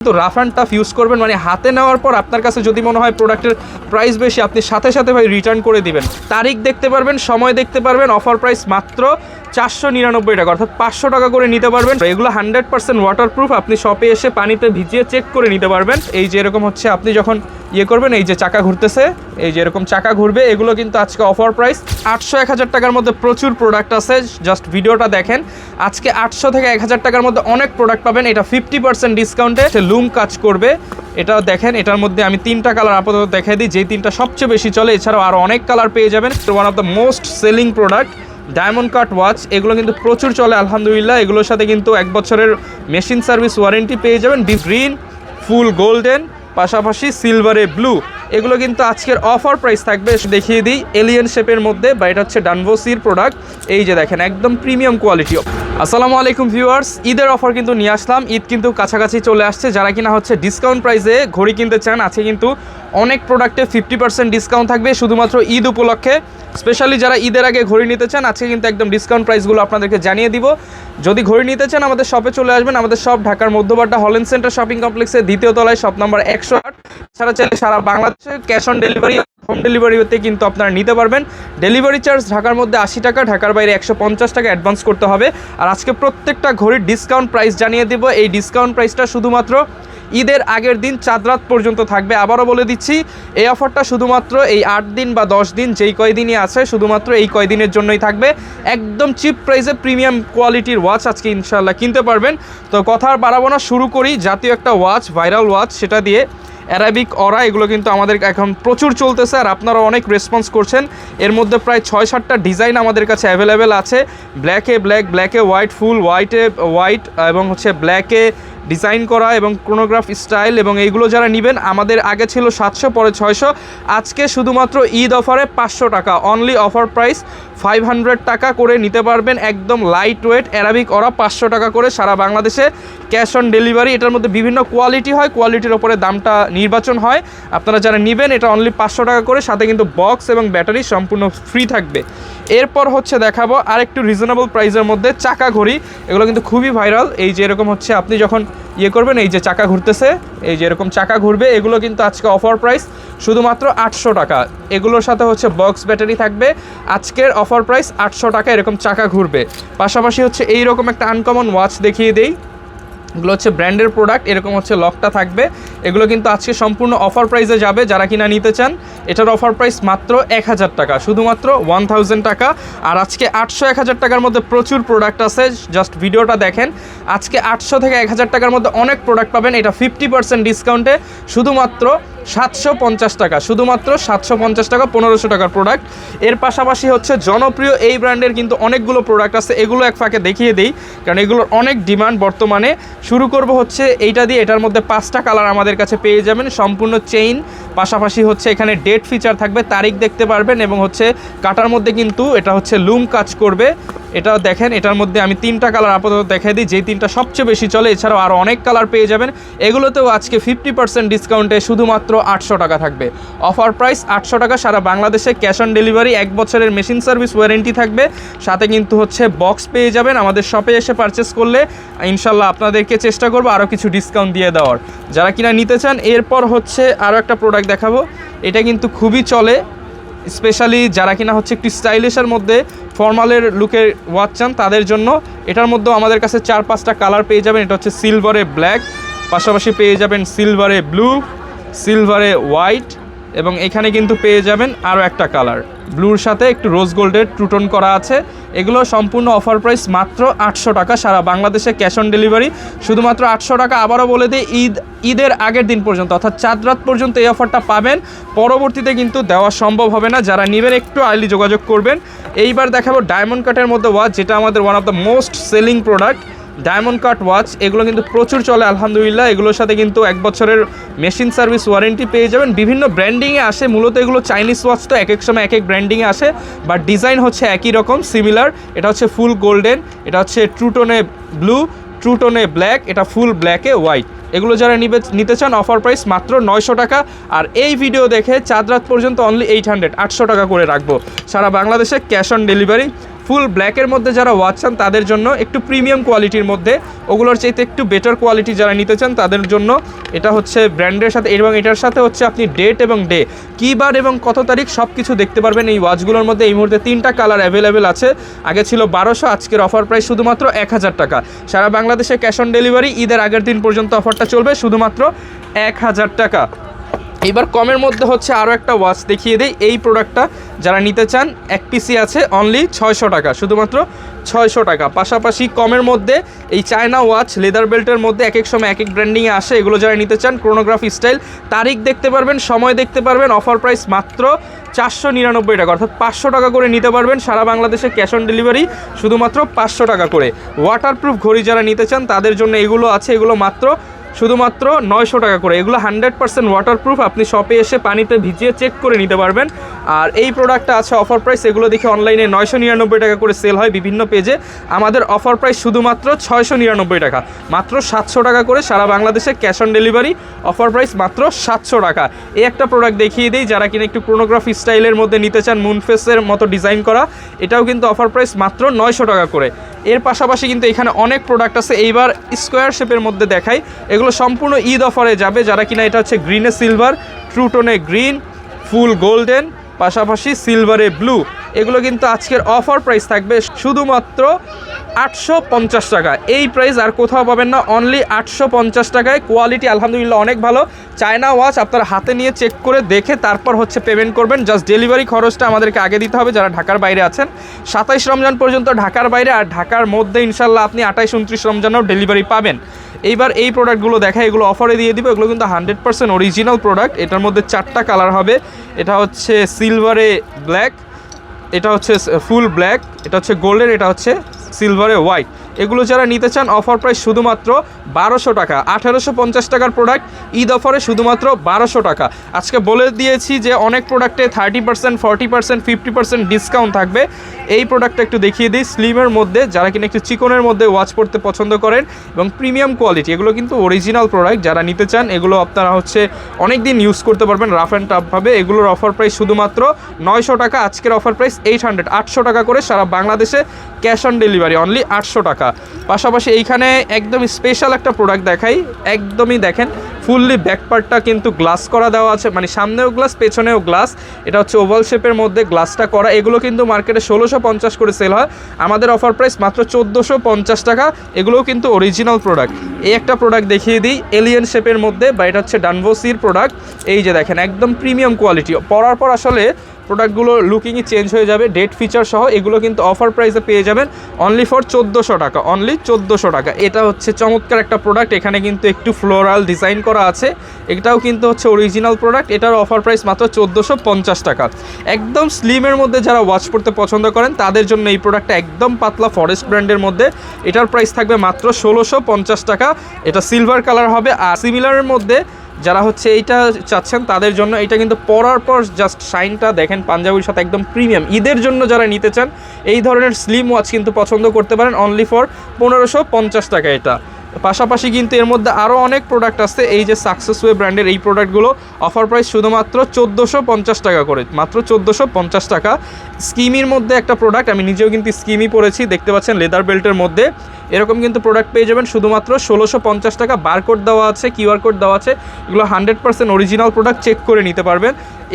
তো rough and tough use করবেন, মানে হাতে নেওয়ার পর আপনার কাছে যদি মনে হয় প্রোডাক্টের প্রাইস বেশি, আপনি সাথে সাথে ভাই রিটার্ন করে দিবেন। তারিখ দেখতে পারবেন, সময় দেখতে পারবেন। অফার প্রাইস মাত্র 499 টাকা, অর্থাৎ 500 টাকা করে নিতে পারবেন। এগুলো 100% ওয়াটারপ্রুফ, আপনি শপে এসে পানিতে ভিজিয়ে চেক করে নিতে পারবেন। এই যে এরকম হচ্ছে আপনি যখন করবেন, এই যে চাকা ঘুরতেছে, এই যে এরকম চাকা ঘুরবে। এগুলো কিন্তু আজকে অফার প্রাইস 800-1000 টাকার মধ্যে প্রচুর প্রোডাক্ট আছে। জাস্ট ভিডিওটা দেখেন। আজকে 800 থেকে 1000 টাকার মধ্যে অনেক প্রোডাক্ট পাবেন। এটা 50% ডিসকাউন্টে লুম কাজ করবে। এটাও দেখেন, এটার মধ্যে আমি 3টা কালার আপাতত দেখাই দিই, যেই 3টা সবচেয়ে বেশি চলে। এছাড়াও আরও অনেক কালার পেয়ে যাবেন। One of the most selling product diamond cut watch, এগুলো কিন্তু প্রচুর চলে আলহামদুলিল্লাহ। এগুলোর সাথে কিন্তু 1 বছরের মেশিন সার্ভিস ওয়ারেন্টি পেয়ে যাবেন। গ্রিন, ফুল গোল্ডেন, পাশাপাশি সিলভারে ব্লু। এগুলো কিন্তু আজকের অফার প্রাইস থাকবে। দেখিয়ে দিই, এলিয়েন শেপের মধ্যে, বা এটা হচ্ছে ডানভোসির প্রোডাক্ট। এই যে দেখেন, একদম প্রিমিয়াম কোয়ালিটি। আসসালামু আলাইকুম ভিউয়ার্স, ঈদের অফার কিন্তু নিয়ে আসলাম। ঈদ কিন্তু কাছাকাছি চলে আসছে। যারা কিনা হচ্ছে ডিসকাউন্ট প্রাইসে ঘড়ি কিনতে চান, আছে কিন্তু অনেক প্রোডাক্টে 50% ডিসকাউন্ট থাকবে শুধুমাত্র ঈদ উপলক্ষে। স্পেশালি যারা ঈদের আগে ঘড়ি নিতে চান, আজকে কিন্তু একদম ডিসকাউন্ট প্রাইসগুলো আপনাদেরকে জানিয়ে দিব। যদি ঘড়ি নিতে চান, আমাদের শপে চলে আসবেন। আমাদের শপ ঢাকার মধ্যবাড্ডা হল্যান্ড সেন্টার শপিং কমপ্লেক্সের 2য় তলায়, শপ নাম্বার 108। ছাড়া চাইলে সারা বাংলাদেশে ক্যাশ অন ডেলিভারি, হোম ডেলিভারিতে কিন্তু আপনারা নিতে পারবেন। ডেলিভারি চার্জ ঢাকার মধ্যে 80 টাকা, ঢাকার বাইরে 150 টাকা অ্যাডভান্স করতে হবে। আর আজকে প্রত্যেকটা ঘড়ির ডিসকাউন্ট প্রাইস জানিয়ে দেব। এই ডিসকাউন্ট প্রাইসটা শুধুমাত্র ঈদের আগের দিন চাঁদ রাত পর্যন্ত থাকবে। আবারও বলে দিচ্ছি, এই অফারটা শুধুমাত্র এই 8 দিন বা 10 দিন, যেই কয়দিনই আছে, শুধুমাত্র এই কয়দিনের জন্যই থাকবে। একদম চিপ প্রাইসে প্রিমিয়াম কোয়ালিটির ওয়াচ আজকে ইনশাল্লাহ কিনতে পারবেন। তো কথা আর বাড়াবো না, শুরু করি। জাতীয় একটা ওয়াচ, ভাইরাল ওয়াচ, সেটা দিয়ে অ্যারাবিক অরা। এগুলো কিন্তু আমাদের এখন প্রচুর চলতেছে, আর আপনারা অনেক রেসপন্স করছেন। এর মধ্যে প্রায় 6-7টা ডিজাইন আমাদের কাছে অ্যাভেলেবেল আছে। ব্ল্যাকে ব্ল্যাক, ব্ল্যাকে হোয়াইট, ফুল হোয়াইটে হোয়াইট, এবং হচ্ছে ব্ল্যাকে ডিজাইন করা এবং ক্রোনোগ্রাফ স্টাইল। এবং এইগুলো যারা নেবেন, আমাদের আগে ছিল 700, পরে 600। আজকে শুধুমাত্র ঈদ অফারে 500 টাকা, অনলি অফার প্রাইস 500 টাকা করে নিতে পারবেন। একদম লাইট ওয়েট অ্যারাবিক অরা 500 টাকা করে সারা বাংলাদেশে ক্যাশ অন ডেলিভারি। এটার মধ্যে বিভিন্ন কোয়ালিটি হয়, কোয়ালিটির ওপরে দামটা নির্বাচন হয়। আপনারা যারা নেবেন, এটা অনলি 500 টাকা করে, সাথে কিন্তু বক্স এবং ব্যাটারি সম্পূর্ণ ফ্রি থাকবে। এরপর হচ্ছে দেখাবো আরেকটু রিজনেবল প্রাইসের মধ্যে চাকা ঘড়ি। এগুলো কিন্তু খুবই ভাইরাল। এই যে এরকম হচ্ছে আপনি যখন করবেন, এই যে চাকা ঘুরতেছে, এই যে এরকম চাকা ঘুরবে। এগুলো কিন্তু আজকে অফার প্রাইস শুধুমাত্র 800 টাকা। এগুলোর সাথে হচ্ছে বক্স ব্যাটারি থাকবে। আজকের অফার প্রাইস 800 টাকা, এরকম চাকা ঘুরবে। পাশাপাশি হচ্ছে এইরকম একটা আনকমন ওয়াচ দেখিয়ে দেই। এগুলো হচ্ছে ব্র্যান্ডের প্রোডাক্ট, এরকম হচ্ছে লকটা থাকবে। এগুলো কিন্তু আজকে সম্পূর্ণ অফার প্রাইসে যাবে। যারা কিনা নিতে চান, এটার অফার প্রাইস মাত্র 1000 টাকা, শুধুমাত্র 1000 টাকা। আর আজকে 800-1000 টাকার মধ্যে প্রচুর প্রোডাক্ট আছে। জাস্ট ভিডিওটা দেখেন। আজকে 800 থেকে 1000 টাকার মধ্যে অনেক প্রোডাক্ট পাবেন। এটা 50% ডিসকাউন্টে শুধুমাত্র 750 টাকা, শুধুমাত্র 750 টাকা, 1500 টাকার প্রোডাক্ট। এর পাশাপাশি হচ্ছে জনপ্রিয় এই ব্র্যান্ডের কিন্তু অনেকগুলো প্রোডাক্ট আছে। এগুলো এক ফাঁকে দেখিয়ে দিই, কারণ এগুলোর অনেক ডিমান্ড বর্তমানে। শুরু করব হচ্ছে এইটা দিয়ে। এটার মধ্যে 5টা কালার আমাদের কাছে পেয়ে যাবেন, সম্পূর্ণ চেইন। পাশাপাশি হচ্ছে এখানে ডেট ফিচার থাকবে, তারিখ দেখতে পারবেন। এবং হচ্ছে কাটার মধ্যে কিন্তু এটা হচ্ছে লুম কাজ করবে। এটাও দেখেন, এটার মধ্যে আমি 3টা কালার আপাতত দেখাই দিই, যেই 3টা সবচেয়ে বেশি চলে। এছাড়াও আরও অনেক কালার পেয়ে যাবেন। এগুলোতেও আজকে 50% ডিসকাউন্টে শুধুমাত্র 800 টাকা থাকবে। অফার প্রাইস 800 টাকা, সারা বাংলাদেশে ক্যাশ অন ডেলিভারি, 1 বছরের মেশিন সার্ভিস ওয়ারেন্টি থাকবে। সাথে কিন্তু হচ্ছে বক্স পেয়ে যাবেন। আমাদের শপে এসে পারচেস করলে ইনশাল্লাহ আপনাদেরকে চেষ্টা করবো আরও কিছু ডিসকাউন্ট দিয়ে দেওয়ার, যারা কিনা নিতে চান। এরপর হচ্ছে আরও একটা প্রোডাক্ট দেখাবো। এটা কিন্তু খুবই চলে, স্পেশালি যারা কিনা হচ্ছে একটু স্টাইলিশের মধ্যে ফর্মালের লুকের ওয়াচ চান, তাদের জন্য। এটার মধ্যেও আমাদের কাছে 4-5টা কালার পেয়ে যাবেন। এটা হচ্ছে সিলভারে ব্ল্যাক, পাশাপাশি পেয়ে যাবেন সিলভারে ব্লু, সিলভারে হোয়াইট, এবং এখানে কিন্তু পেয়ে যাবেন আরও একটা কালার ব্লুর সাথে একটু রোজ গোল্ডের টুটন করা আছে। এগুলো সম্পূর্ণ অফার প্রাইস মাত্র 800 টাকা, সারা বাংলাদেশে ক্যাশ অন ডেলিভারি, শুধুমাত্র 800 টাকা। আবারও বলে দিই, ঈদের আগের দিন পর্যন্ত, অর্থাৎ চাঁদ রাত পর্যন্ত এই অফারটা পাবেন। পরবর্তীতে কিন্তু দেওয়া সম্ভব হবে না। যারা নেবেন একটু আর্লি যোগাযোগ করবেন। এইবার দেখাবো ডায়মন্ড কাটের মধ্যে ওয়াচ, যেটা আমাদের one of the most selling product. Diamond cut watch, এগুলো কিন্তু প্রচুর চলে আলহামদুলিল্লাহ। এগুলোর সাথে কিন্তু 1 বছরের মেশিন সার্ভিস ওয়ারেন্টি পেয়ে যাবেন। বিভিন্ন ব্র্যান্ডিংয়ে আসে, মূলত এগুলো চাইনিজ ওয়াচ, তো এক এক সময় এক এক ব্র্যান্ডিংয়ে আসে, বাট ডিজাইন হচ্ছে একই রকম, সিমিলার। এটা হচ্ছে ফুল গোল্ডেন, এটা হচ্ছে ট্রুটোনে ব্লু, ট্রুটোনে ব্ল্যাক, এটা ফুল ব্ল্যাকে হোয়াইট। এগুলো যারা নিতে চান, অফার প্রাইস মাত্র 900 টাকা। আর এই ভিডিও দেখে চাঁদ রাত পর্যন্ত অনলি 800 টাকা করে রাখবো, সারা বাংলাদেশে ক্যাশ অন ডেলিভারি। ফুল ব্ল্যাকের মধ্যে যারা ওয়াচ চান তাদের জন্য, একটু প্রিমিয়াম কোয়ালিটির মধ্যে, ওগুলোর চাইতে একটু বেটার কোয়ালিটি যারা নিতে চান তাদের জন্য এটা হচ্ছে ব্র্যান্ডের সাথে, এবং এটার সাথে হচ্ছে আপনি ডেট এবং ডে, কী বার এবং কত তারিখ সব কিছু দেখতে পারবেন এই ওয়াচগুলোর মধ্যে। এই মুহূর্তে 3টা কালার অ্যাভেলেবেল আছে, আগে ছিল 1200, আজকের অফার প্রাইস শুধুমাত্র 1000 টাকা। সারা বাংলাদেশে ক্যাশ অন ডেলিভারি, ঈদের আগের দিন পর্যন্ত অফারটা চলবে, শুধুমাত্র 1000 টাকা। এবার কমের মধ্যে হচ্ছে আরও একটা ওয়াচ দেখিয়ে দেই। এই প্রোডাক্টটা যারা নিতে চান, এক পিসি আছে অনলি 600 টাকা, শুধুমাত্র 600 টাকা। পাশাপাশি কমের মধ্যে এই চায়না ওয়াচ লেদার বেল্টের মধ্যে এক এক সময় এক এক ব্র্যান্ডিংয়ে আসে, এগুলো যারা নিতে চান ক্রোনোগ্রাফি স্টাইল, তারিখ দেখতে পারবেন, সময় দেখতে পারবেন। অফার প্রাইস মাত্র 499 টাকা, অর্থাৎ 500 টাকা করে নিতে পারবেন। সারা বাংলাদেশে ক্যাশ অন ডেলিভারি, শুধুমাত্র 500 টাকা করে। ওয়াটারপ্রুফ ঘড়ি যারা নিতে চান তাদের জন্য এগুলো আছে, এগুলো শুধুমাত্র 900 টাকা করে। এগুলো 100% ওয়াটারপ্রুফ, আপনি শপে এসে পানিতে ভিজিয়ে চেক করে নিতে পারবেন। আর এই প্রোডাক্টটা আছে অফার প্রাইস, এগুলো দেখে অনলাইনে 999 টাকা করে সেল হয় বিভিন্ন পেজে, আমাদের অফার প্রাইস শুধুমাত্র 699 টাকা, মাত্র 700 টাকা করে সারা বাংলাদেশে cash on delivery. Offer price মাত্র 700 টাকা। এই একটা প্রোডাক্ট দেখিয়ে দিই, যারা কিনা একটু ক্রোনোগ্রাফি স্টাইলের মধ্যে নিতে চান, মুনফেসের মতো ডিজাইন করা, এটাও কিন্তু অফার প্রাইস মাত্র 900 টাকা করে। এর পাশাপাশি কিন্তু এখানে অনেক প্রোডাক্ট আছে, এইবার স্কোয়ার শেপের মধ্যে দেখাই, এগুলো সম্পূর্ণ ঈদ অফারে যাবে। যারা কিনা এটা হচ্ছে গ্রিনে সিলভার, ট্রুটোনে গ্রিন, ফুল গোল্ডেন, পাশাপাশি সিলভারে ব্লু, এগুলো কিন্তু আজকের অফার প্রাইস থাকবে শুধুমাত্র 850 টাকা। এই প্রাইস আর কোথাও পাবেন না, অনলি 850 টাকায়। কোয়ালিটি আলহামদুলিল্লাহ অনেক ভালো। চায়না ওয়াচ আপনার হাতে নিয়ে চেক করে দেখে তারপর হচ্ছে পেমেন্ট করবেন, জাস্ট ডেলিভারি খরচটা আমাদেরকে আগে দিতে হবে যারা ঢাকার বাইরে আছেন। 27 রমজান পর্যন্ত ঢাকার বাইরে, আর ঢাকার মধ্যে ইনশাল্লাহ আপনি 28, 29 রমজানেও ডেলিভারি পাবেন। এইবার এই প্রোডাক্টগুলো দেখা, এগুলো অফারে দিয়ে দিব, এগুলো কিন্তু 100% অরিজিনাল প্রোডাক্ট। এটার মধ্যে 4টা কালার হবে, এটা হচ্ছে সিলভারে ব্ল্যাক, এটা হচ্ছে ফুল ব্ল্যাক, এটা হচ্ছে গোল্ডেন, এটা হচ্ছে সিলভারে হোয়াইট। এগুলো যারা নিতে চান অফার প্রাইস শুধুমাত্র 1200 টাকা। 1850 টাকার প্রোডাক্ট ঈদ অফারে শুধুমাত্র 1200 টাকা। আজকে বলে দিয়েছি যে অনেক প্রোডাক্টে 30%, 40%, 50% ডিসকাউন্ট থাকবে। এই প্রোডাক্টটা একটু দেখিয়ে দিই, স্লিমের মধ্যে, যারা কিনা একটু চিকনের মধ্যে ওয়াচ পড়তে পছন্দ করেন এবং প্রিমিয়াম কোয়ালিটি, এগুলো কিন্তু অরিজিনাল প্রোডাক্ট। যারা নিতে চান এগুলো আপনারা হচ্ছে অনেক দিন ইউজ করতে পারবেন রাফ অ্যান্ড টাফভাবে। এগুলোর অফার প্রাইস শুধুমাত্র 900 টাকা, আজকের অফার প্রাইস 800 টাকা করে সারা বাংলাদেশে ক্যাশ অন ডেলিভারি, অনলি 800 টাকা। পাশাপাশি এইখানে একদম স্পেশাল একটা প্রোডাক্ট দেখাই, একদমই দেখেন ফুললি ব্যাকপার্টটা কিন্তু গ্লাস করা দেওয়া আছে, মানে সামনেও গ্লাস পেছনেও গ্লাস। এটা হচ্ছে ওভাল শেপের মধ্যে গ্লাসটা করা। এগুলো কিন্তু মার্কেটে 1650 করে সেল হয়, আমাদের অফার প্রাইস মাত্র 1450 টাকা। এগুলোও কিন্তু অরিজিনাল প্রোডাক্ট। এই একটা প্রোডাক্ট দেখিয়ে দিই, এলিয়েন শেপের মধ্যে, বা এটা হচ্ছে ডানভোসির প্রোডাক্ট। এই যে দেখেন একদম প্রিমিয়াম কোয়ালিটি, পরার পর আসলে প্রোডাক্টগুলো লুকিংই চেঞ্জ হয়ে যাবে, ডেট ফিচার সহ। এগুলো কিন্তু অফার প্রাইসে পেয়ে যাবেন অনলি ফর 1400 টাকা, অনলি 1400 টাকা। এটা হচ্ছে চমৎকার একটা প্রোডাক্ট, এখানে কিন্তু একটু ফ্লোরাল ডিজাইন করা আছে, এটাও কিন্তু হচ্ছে অরিজিনাল প্রোডাক্ট। এটার অফার প্রাইস মাত্র 1450 টাকা। একদম স্লিমের মধ্যে যারা ওয়াচ পড়তে পছন্দ করেন তাদের জন্য এই প্রোডাক্টটা একদম পাতলা ফরেস্ট ব্র্যান্ডের মধ্যে, এটার প্রাইস থাকবে মাত্র 1650 টাকা। এটা সিলভার কালার হবে। আর সিমিলারের মধ্যে যারা হচ্ছে এইটা চাচ্ছেন তাদের জন্য এটা কিন্তু পরার পর জাস্ট শাইনটা দেখেন, পাঞ্জাবির সাথে একদম প্রিমিয়াম। ঈদের জন্য যারা নিতে চান এই ধরনের স্লিম ওয়াচ কিন্তু পছন্দ করতে পারেন, অনলি ফর 1550 টাকা এটা। পাশাপাশি কিন্তু এর মধ্যে আরও অনেক প্রোডাক্ট আছে, এই যে সাকসেসওয়ে ব্র্যান্ডের এই প্রোডাক্টগুলো অফার প্রাইস শুধুমাত্র 1450 টাকা করে, মাত্র 1450 টাকা। স্কিমির মধ্যে একটা প্রোডাক্ট, আমি নিজেও কিন্তু স্কিমি পরেছি, দেখতে পাচ্ছেন লেদার বেল্টের মধ্যে। এরকম কিন্তু প্রোডাক্ট পেয়ে যাবেন শুধুমাত্র 1650 টাকা। বারকোড দেওয়া আছে, কিউআর কোড দেওয়া আছে, এগুলো 100% অরিজিনাল প্রোডাক্ট, চেক করে নিতে পারবেন।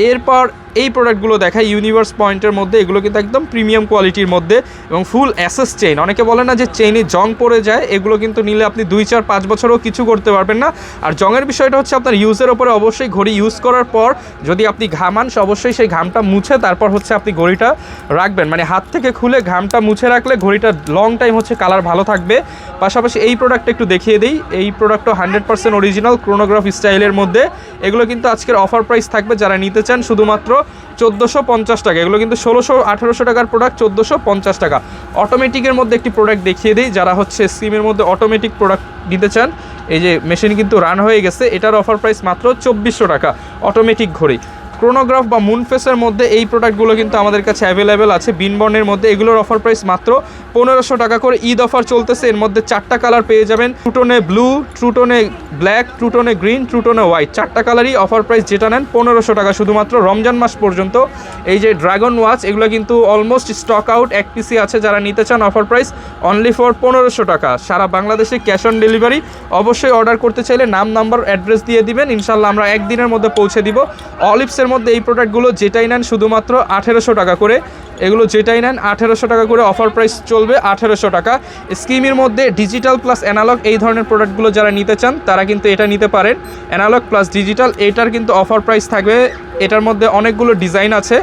এরপর এই প্রোডাক্টগুলো দেখায় ইউনিভার্স পয়েন্টের মধ্যে, এগুলো কিন্তু একদম প্রিমিয়াম কোয়ালিটির মধ্যে এবং ফুল অ্যাসেস চেইন। অনেকে বলে না যে চেইনে জং পড়ে যায়, এগুলো কিন্তু নিলে আপনি 2, 4, 5 বছরও কিছু করতে পারবেন না। আর জংয়ের বিষয়টা হচ্ছে আপনার ইউজের ওপরে, অবশ্যই ঘড়ি ইউজ করার পর যদি আপনি ঘামান, অবশ্যই সেই ঘামটা মুছে তারপর হচ্ছে আপনি ঘড়িটা রাখবেন, মানে হাত থেকে খুলে ঘামটা মুছে রাখলে ঘড়িটা লং টাইম হচ্ছে কালার ভালো থাকবে। পাশাপাশি এই প্রোডাক্টটা একটু দেখিয়ে দিই, এই প্রোডাক্টও 100% অরিজিনাল ক্রোনোগ্রাফ স্টাইলের মধ্যে। এগুলো কিন্তু আজকের অফার প্রাইস থাকবে, যারা নিতে চান শুধুমাত্র 1450 টাকা। এগুলো কিন্তু 1600-1800 টাকার প্রোডাক্ট, 1450 টাকা। অটোমেটিকের মধ্যে একটি প্রোডাক্ট দেখিয়ে দিই, যারা হচ্ছে স্কিমের মধ্যে অটোমেটিক প্রোডাক্ট নিতে চান, এই যে মেশিন কিন্তু রান হয়ে গেছে, এটার অফার প্রাইস মাত্র 2400 টাকা, অটোমেটিক ঘড়ি। ক্রোনোগ্রাফ বা মুনফেসের মধ্যে এই প্রোডাক্টগুলো কিন্তু আমাদের কাছে অ্যাভেলেবেল আছে। বিনবর্নের মধ্যে এগুলোর অফার প্রাইস মাত্র 1500 টাকা করে। ঈদ অফার চলতেছে, এর মধ্যে 4টা কালার পেয়ে যাবেন, ট্রুটোনে ব্লু, ট্রুটোনে ব্ল্যাক, ট্রুটোনে গ্রিন, ট্রুটোনে হোয়াইট, 4টা কালারই অফার প্রাইস যেটা নেন 1500 টাকা শুধুমাত্র রমজান মাস পর্যন্ত। এই যে ড্রাগন ওয়াচ এগুলো কিন্তু অলমোস্ট স্টক আউট, এক পিসি আছে, যারা নিতে চান অফার প্রাইস অনলি ফর 1500 টাকা। সারা বাংলাদেশে ক্যাশ অন ডেলিভারি। অবশ্যই অর্ডার করতে চাইলে নাম, নাম্বার, অ্যাড্রেস দিয়ে দিবেন, ইনশাল্লাহ আমরা একদিনের মধ্যে পৌঁছে দিব। অলিভসের মধ্যে এই প্রোডাক্টগুলো যেটাই নেন শুধুমাত্র 1800 টাকা করে, এগুলো যেটাই নেন 1800 টাকা করে অফার প্রাইস চলবে 1800 টাকা। স্কিমের মধ্যে ডিজিটাল প্লাস অ্যানালগ এই ধরনের প্রোডাক্টগুলো যারা নিতে চান তারা কিন্তু এটা নিতে পারেন। অ্যানালগ প্লাস ডিজিটাল এটার কিন্তু অফার প্রাইস থাকবে, এটার মধ্যে অনেকগুলো ডিজাইন আছে।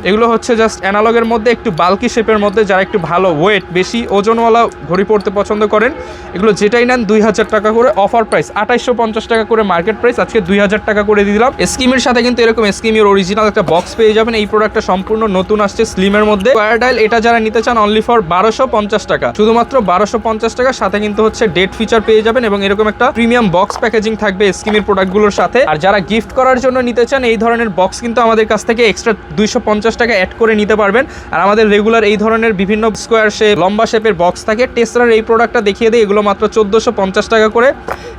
এগুলো হচ্ছে জাস্ট অ্যানালগের মধ্যে একটু বাল্কি শেপের মধ্যে, যারা একটু ভালো ওয়েট বেশি ওজনওয়ালা ঘড়ি পড়তে পছন্দ করেন এগুলো যেটাই নেন 2000 টাকা করে অফার প্রাইস, 2850 টাকা করে মার্কেট প্রাইস, আজকে 2000 টাকা করে দিয়ে দিলাম। স্কিমের সাথে কিন্তু এরকম স্কিমের অরিজিনাল একটা বক্স পেয়ে যাবেন। এই প্রোডাক্টটা সম্পূর্ণ নতুন আসছে স্লিমের মধ্যে। স্কয়ার ডায়াল এটা যারা নিতে চান অনলি ফর 1250 টাকা, শুধুমাত্র 1250 টাকা। সাথে কিন্তু হচ্ছে ডেট ফিচার পেয়ে যাবেন এবং এরকম একটা প্রিমিয়াম বক্স প্যাকেজিং থাকবে স্কিমের প্রোডাক্টগুলোর সাথে। আর যারা গিফট করার জন্য নিতে চান এই ধরনের বক্স কিন্তু আমাদের কাছ থেকে এক্সট্রা 250 টাকা অ্যাড করে নিতে পারবেন। আর আমাদের রেগুলার এই ধরনের বিভিন্ন স্কোয়ার শেপ, লম্বা শেপের বক্স থাকে। টেসলার এই প্রোডাক্টটা দেখিয়ে দিই, এগুলো মাত্র 1450 টাকা করে।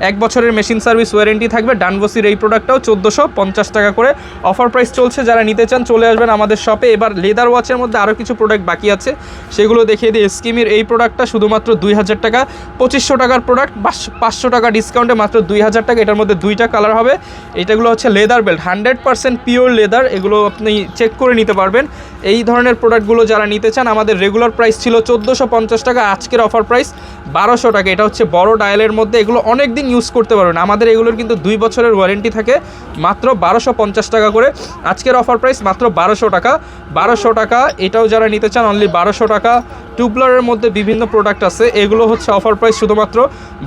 1 বছরের মেশিন সার্ভিস ওয়ারেন্টি থাকবে। ডানবসির এই প্রোডাক্টটাও 1450 টাকা করে অফার প্রাইস চলছে। যারা নিতে চান চলে আসবেন আমাদের শপে। এবার লেদার ওয়াচের মধ্যে আরও কিছু প্রোডাক্ট বাকি আছে, সেগুলো দেখিয়ে দিই। স্কিমের এই প্রোডাক্টটা শুধুমাত্র 2000 টাকা, 2500 টাকার প্রোডাক্ট, 500 টাকা ডিসকাউন্টে মাত্র 2000 টাকা। এটার মধ্যে 2টা কালার হবে। এটাগুলো হচ্ছে লেদার বেল্ট, 100% পিওর লেদার, এগুলো আপনি চেক করে নিতে পারবেন। এই ধরনের প্রোডাক্টগুলো যারা নিতে চান আমাদের রেগুলার প্রাইস ছিল 1450 টাকা, আজকের অফার প্রাইস 1200 টাকা। এটা হচ্ছে বড় ডায়ালের মধ্যে, এগুলো অনেক দিন ইউজ করতে পারবেন। আমাদের এগুলোর কিন্তু 2 বছরের ওয়ারেন্টি থাকে, মাত্র 1250 টাকা করে। আজকের অফার প্রাইস মাত্র 1200 টাকা, 1200 টাকা। এটাও যারা নিতে চান অনলি 1200 টাকা। টুবলারের মধ্যে বিভিন্ন প্রোডাক্ট আছে, এগুলো হচ্ছে অফার প্রাইস শুধুমাত্র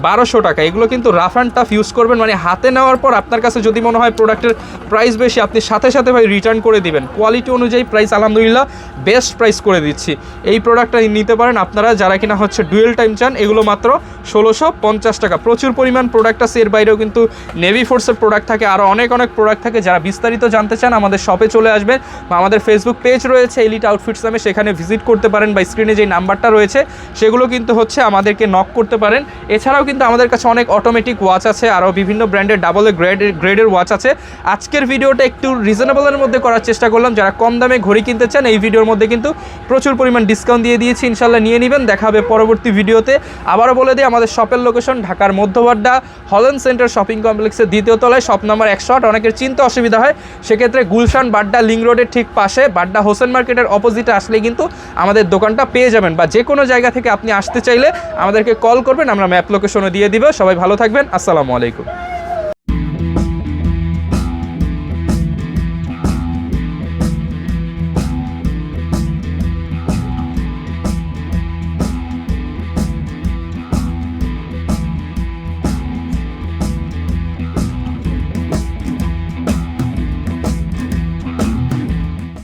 1200 টাকা। এগুলো কিন্তু রাফ অ্যান্ড টাফ ইউজ করবেন, মানে হাতে নেওয়ার পর আপনার কাছে যদি মনে হয় প্রোডাক্টের প্রাইস বেশি, আপনি সাথে সাথে ভাই রিটার্ন করে দিবেন। কোয়ালিটি অনুযায়ী প্রাইস আলহামদুলিল্লাহ বেস্ট প্রাইস করে দিচ্ছি। এই প্রোডাক্টটা নিতে পারেন আপনারা যারা কিনা হচ্ছে ডুয়েল টাইম চান, এগুলো মাত্র 1650 টাকা। প্রচুর পরিমাণ প্রোডাক্ট আছে, এর বাইরেও কিন্তু নেভি ফোর্সের প্রোডাক্ট থাকে, আরও অনেক প্রোডাক্ট থাকে। যারা বিস্তারিত জানতে চান আমাদের শপে চলে আসবেন, বা আমাদের ফেসবুক পেজ রয়েছে এলিট আউটফিটস নামে, সেখানে ভিজিট করতে পারেন, বা স্ক্রিনে যেই নাম্বারটা রয়েছে সেগুলো কিন্তু হচ্ছে আমাদেরকে নক করতে পারেন। এছাড়াও কিন্তু আমাদের কাছে অনেক অটোমেটিক ওয়াচ আছে, আরও বিভিন্ন ব্র্যান্ডের ডাবল গ্রেডের ওয়াচ আছে। আজকের ভিডিওটা একটু রিজনেবলের মধ্যে করার চেষ্টা করলাম। যারা কম দামে ঘড়ি কিনতে চান এই ভিডিওর মধ্যে কিন্তু প্রচুর পরিমাণ ডিসকাউন্ট দিয়ে দিয়েছি, ইনশাল্লাহ নিয়ে নেবেন। দেখা হবে পরবর্তী ভিডিওতে। আবারও বলে দিই আমাদের শপের লোকেশন ঢাকার মধ্যবাড্ডা হল্যান্ড সেন্টার শপিং কমপ্লেক্সের 2য় তলায়, শপ নাম্বার 108। অনেকের চিন্তা অসুবিধা হয়, সেক্ষেত্রে গুলশান বাড্ডা লিং রোডের ঠিক পাশে বাড্ডা হোসেন মার্কেটের অপোজিটে আসলে কিন্তু আমাদের দোকানটা পেয়ে যাবেন, বা যে কোনো জায়গা থেকে আপনি আসতে চাইলে আমাদেরকে কল করবেন, আমরা ম্যাপ লোকেশনও দিয়ে দিব। সবাই ভালো থাকবেন, আসসালামু আলাইকুম।